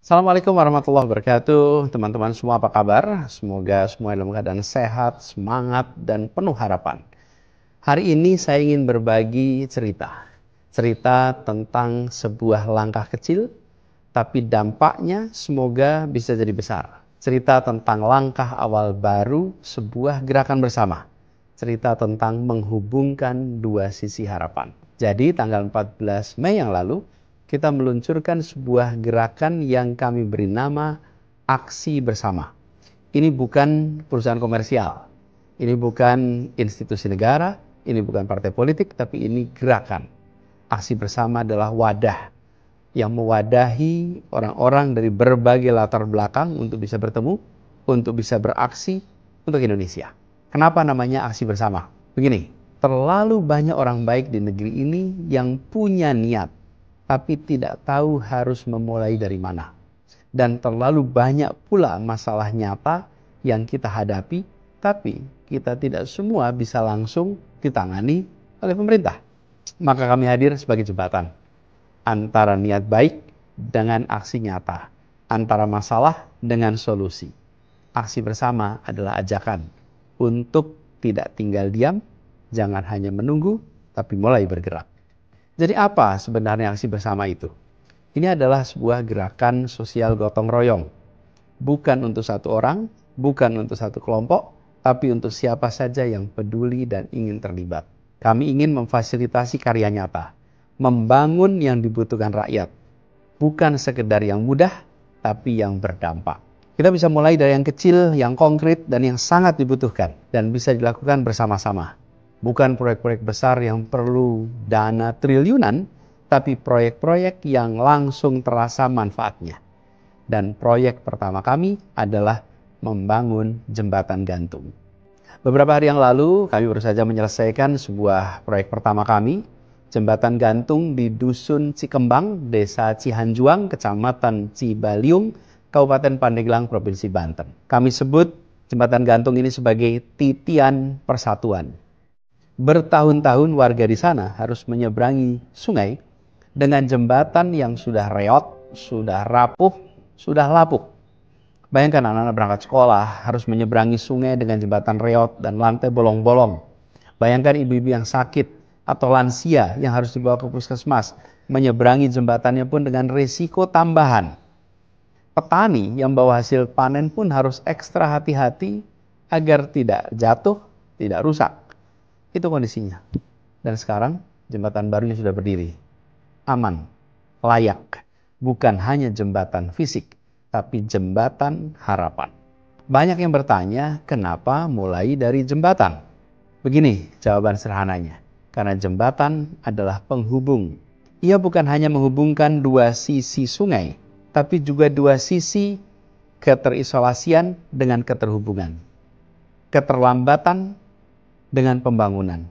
Assalamualaikum warahmatullahi wabarakatuh. Teman-teman semua apa kabar? Semoga semua dalam keadaan sehat, semangat, dan penuh harapan. Hari ini saya ingin berbagi cerita. Cerita tentang sebuah langkah kecil, tapi dampaknya semoga bisa jadi besar. Cerita tentang langkah awal baru sebuah gerakan bersama. Cerita tentang menghubungkan dua sisi harapan. Jadi tanggal 14 Mei yang lalu, kita meluncurkan sebuah gerakan yang kami beri nama Aksi Bersama. Ini bukan perusahaan komersial, ini bukan institusi negara, ini bukan partai politik, tapi ini gerakan. Aksi Bersama adalah wadah yang mewadahi orang-orang dari berbagai latar belakang untuk bisa bertemu, untuk bisa beraksi untuk Indonesia. Kenapa namanya Aksi Bersama? Begini, terlalu banyak orang baik di negeri ini yang punya niat, tapi tidak tahu harus memulai dari mana. Dan terlalu banyak pula masalah nyata yang kita hadapi, tapi kita tidak semua bisa langsung ditangani oleh pemerintah. Maka kami hadir sebagai jembatan antara niat baik dengan aksi nyata, antara masalah dengan solusi. Aksi Bersama adalah ajakan untuk tidak tinggal diam, jangan hanya menunggu, tapi mulai bergerak. Jadi apa sebenarnya Aksi Bersama itu? Ini adalah sebuah gerakan sosial gotong royong. Bukan untuk satu orang, bukan untuk satu kelompok, tapi untuk siapa saja yang peduli dan ingin terlibat. Kami ingin memfasilitasi karya nyata, membangun yang dibutuhkan rakyat. Bukan sekedar yang mudah, tapi yang berdampak. Kita bisa mulai dari yang kecil, yang konkret, dan yang sangat dibutuhkan. Dan bisa dilakukan bersama-sama. Bukan proyek-proyek besar yang perlu dana triliunan, tapi proyek-proyek yang langsung terasa manfaatnya. Dan proyek pertama kami adalah membangun jembatan gantung. Beberapa hari yang lalu, kami baru saja menyelesaikan sebuah proyek pertama kami, jembatan gantung di Dusun Cikembang, Desa Cihanjuang, Kecamatan Cibaliung, Kabupaten Pandeglang, Provinsi Banten. Kami sebut jembatan gantung ini sebagai titian persatuan. Bertahun-tahun warga di sana harus menyeberangi sungai dengan jembatan yang sudah reot, sudah rapuh, sudah lapuk. Bayangkan anak-anak berangkat sekolah harus menyeberangi sungai dengan jembatan reot dan lantai bolong-bolong. Bayangkan ibu-ibu yang sakit atau lansia yang harus dibawa ke puskesmas, menyeberangi jembatannya pun dengan risiko tambahan. Petani yang bawa hasil panen pun harus ekstra hati-hati agar tidak jatuh, tidak rusak. Itu kondisinya. Dan sekarang jembatan barunya sudah berdiri. Aman, layak. Bukan hanya jembatan fisik, tapi jembatan harapan. Banyak yang bertanya, kenapa mulai dari jembatan? Begini jawaban sederhananya. Karena jembatan adalah penghubung. Ia bukan hanya menghubungkan dua sisi sungai, tapi juga dua sisi keterisolasian dengan keterhubungan. Keterlambatan dengan pembangunan,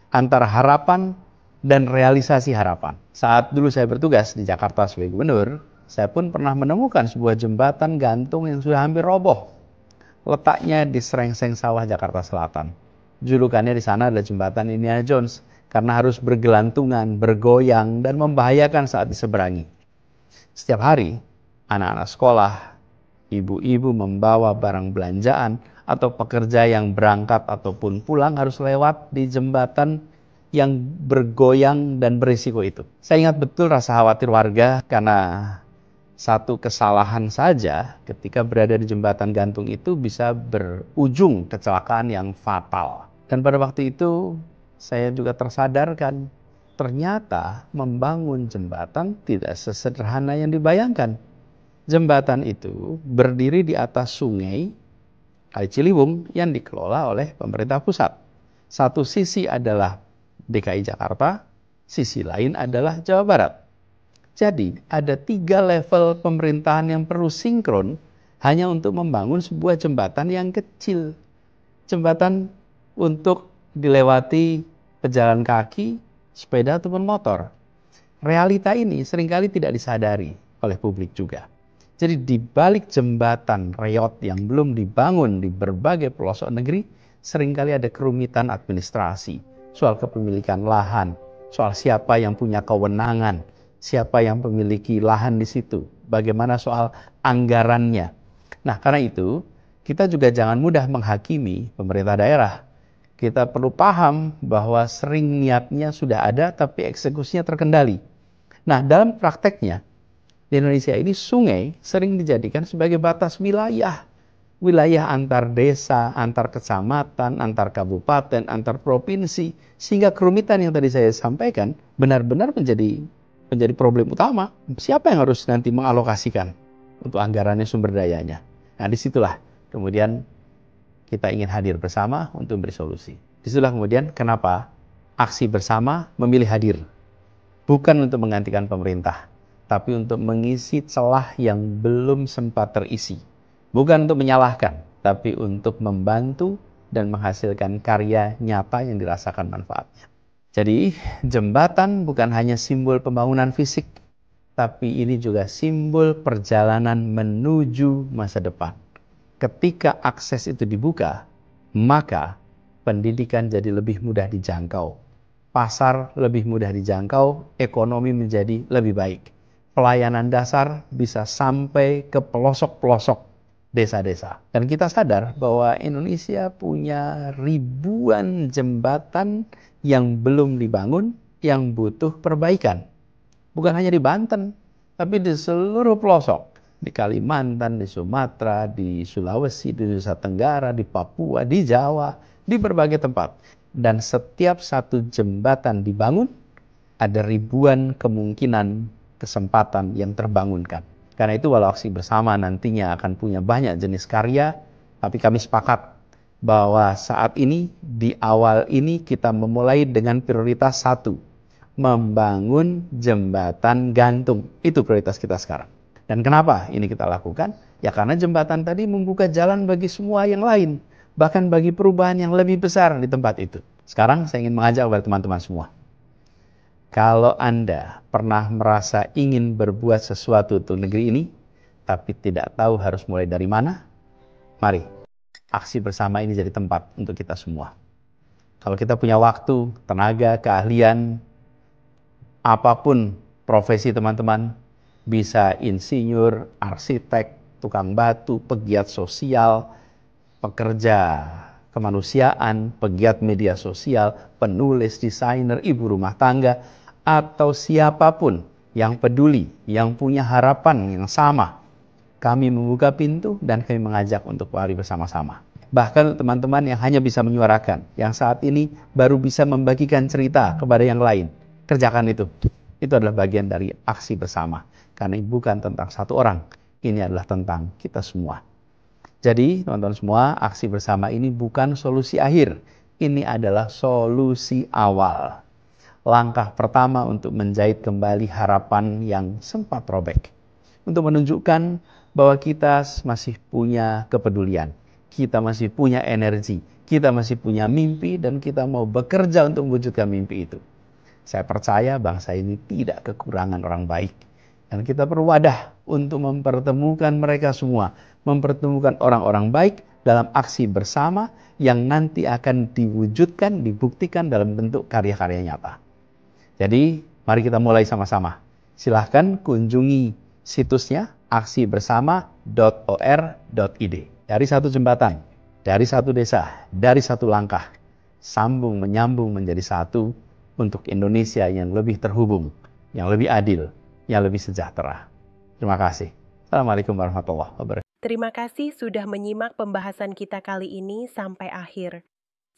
antara harapan dan realisasi harapan. Saat dulu saya bertugas di Jakarta sebagai gubernur, saya pun pernah menemukan sebuah jembatan gantung yang sudah hampir roboh. Letaknya di Serengseng Sawah, Jakarta Selatan. Julukannya di sana adalah jembatan Indiana Jones, karena harus bergelantungan, bergoyang, dan membahayakan saat diseberangi. Setiap hari, anak-anak sekolah, ibu-ibu membawa barang belanjaan, atau pekerja yang berangkat ataupun pulang harus lewat di jembatan yang bergoyang dan berisiko itu. Saya ingat betul rasa khawatir warga karena satu kesalahan saja ketika berada di jembatan gantung itu bisa berujung kecelakaan yang fatal. Dan pada waktu itu saya juga tersadarkan ternyata membangun jembatan tidak sesederhana yang dibayangkan. Jembatan itu berdiri di atas sungai Kali Ciliwung yang dikelola oleh pemerintah pusat. Satu sisi adalah DKI Jakarta, sisi lain adalah Jawa Barat. Jadi ada 3 level pemerintahan yang perlu sinkron hanya untuk membangun sebuah jembatan yang kecil. Jembatan untuk dilewati pejalan kaki, sepeda ataupun motor. Realita ini seringkali tidak disadari oleh publik juga. Jadi di balik jembatan reot yang belum dibangun di berbagai pelosok negeri, seringkali ada kerumitan administrasi, soal kepemilikan lahan, soal siapa yang punya kewenangan, siapa yang memiliki lahan di situ, bagaimana soal anggarannya. Nah, karena itu kita juga jangan mudah menghakimi pemerintah daerah. Kita perlu paham bahwa sering niatnya sudah ada tapi eksekusinya terkendali. Nah, dalam prakteknya di Indonesia ini sungai sering dijadikan sebagai batas wilayah. Wilayah antar desa, antar kecamatan, antar kabupaten, antar provinsi. Sehingga kerumitan yang tadi saya sampaikan benar-benar menjadi problem utama. Siapa yang harus nanti mengalokasikan untuk anggarannya, sumber dayanya? Nah, disitulah kemudian kita ingin hadir bersama untuk beri solusi. Disitulah kemudian kenapa aksi bersama memilih hadir. Bukan untuk menggantikan pemerintah, tapi untuk mengisi celah yang belum sempat terisi. Bukan untuk menyalahkan, tapi untuk membantu dan menghasilkan karya nyata yang dirasakan manfaatnya. Jadi, jembatan bukan hanya simbol pembangunan fisik, tapi ini juga simbol perjalanan menuju masa depan. Ketika akses itu dibuka, maka pendidikan jadi lebih mudah dijangkau. Pasar lebih mudah dijangkau, ekonomi menjadi lebih baik. Pelayanan dasar bisa sampai ke pelosok-pelosok desa-desa. Dan kita sadar bahwa Indonesia punya ribuan jembatan yang belum dibangun, yang butuh perbaikan. Bukan hanya di Banten, tapi di seluruh pelosok. Di Kalimantan, di Sumatera, di Sulawesi, di Nusa Tenggara, di Papua, di Jawa, di berbagai tempat. Dan setiap satu jembatan dibangun, ada ribuan kemungkinan kesempatan yang terbangunkan. Karena itu walau aksi bersama nantinya akan punya banyak jenis karya, tapi kami sepakat bahwa saat ini, di awal ini kita memulai dengan prioritas satu, membangun jembatan gantung. Itu prioritas kita sekarang. Dan kenapa ini kita lakukan? Ya karena jembatan tadi membuka jalan bagi semua yang lain, bahkan bagi perubahan yang lebih besar di tempat itu. Sekarang saya ingin mengajak kepada teman-teman semua. Kalau Anda pernah merasa ingin berbuat sesuatu untuk negeri ini, tapi tidak tahu harus mulai dari mana, mari, aksi bersama ini jadi tempat untuk kita semua. Kalau kita punya waktu, tenaga, keahlian, apapun profesi teman-teman, bisa insinyur, arsitek, tukang batu, pegiat sosial, pekerja kemanusiaan, pegiat media sosial, penulis, desainer, ibu rumah tangga, atau siapapun yang peduli, yang punya harapan yang sama. Kami membuka pintu dan kami mengajak untuk mari bersama-sama. Bahkan teman-teman yang hanya bisa menyuarakan, yang saat ini baru bisa membagikan cerita kepada yang lain, kerjakan itu. Itu adalah bagian dari aksi bersama. Karena ini bukan tentang satu orang, ini adalah tentang kita semua. Jadi teman-teman semua, aksi bersama ini bukan solusi akhir. Ini adalah solusi awal. Langkah pertama untuk menjahit kembali harapan yang sempat robek. Untuk menunjukkan bahwa kita masih punya kepedulian. Kita masih punya energi. Kita masih punya mimpi dan kita mau bekerja untuk mewujudkan mimpi itu. Saya percaya bangsa ini tidak kekurangan orang baik. Dan kita perlu wadah untuk mempertemukan mereka semua. Mempertemukan orang-orang baik dalam aksi bersama yang nanti akan diwujudkan, dibuktikan dalam bentuk karya-karya nyata. Jadi, mari kita mulai sama-sama. Silahkan kunjungi situsnya aksibersama.or.id. Dari satu jembatan, dari satu desa, dari satu langkah, sambung menyambung menjadi satu untuk Indonesia yang lebih terhubung, yang lebih adil, yang lebih sejahtera. Terima kasih. Assalamualaikum warahmatullahi wabarakatuh. Terima kasih sudah menyimak pembahasan kita kali ini sampai akhir.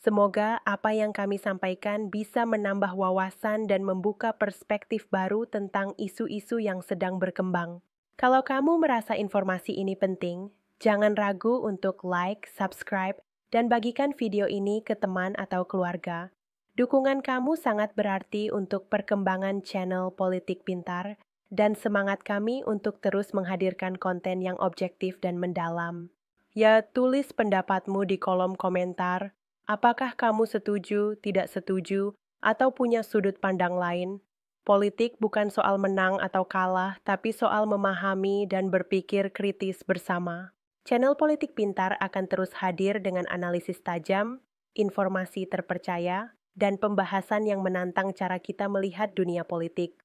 Semoga apa yang kami sampaikan bisa menambah wawasan dan membuka perspektif baru tentang isu-isu yang sedang berkembang. Kalau kamu merasa informasi ini penting, jangan ragu untuk like, subscribe, dan bagikan video ini ke teman atau keluarga. Dukungan kamu sangat berarti untuk perkembangan channel Politik Pintar dan semangat kami untuk terus menghadirkan konten yang objektif dan mendalam. Ya, tulis pendapatmu di kolom komentar. Apakah kamu setuju, tidak setuju, atau punya sudut pandang lain? Politik bukan soal menang atau kalah, tapi soal memahami dan berpikir kritis bersama. Channel Politik Pintar akan terus hadir dengan analisis tajam, informasi terpercaya, dan pembahasan yang menantang cara kita melihat dunia politik.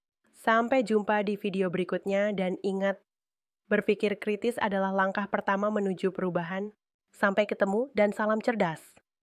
Sampai jumpa di video berikutnya dan ingat, Berpikir kritis adalah langkah pertama menuju perubahan. Sampai ketemu dan salam cerdas.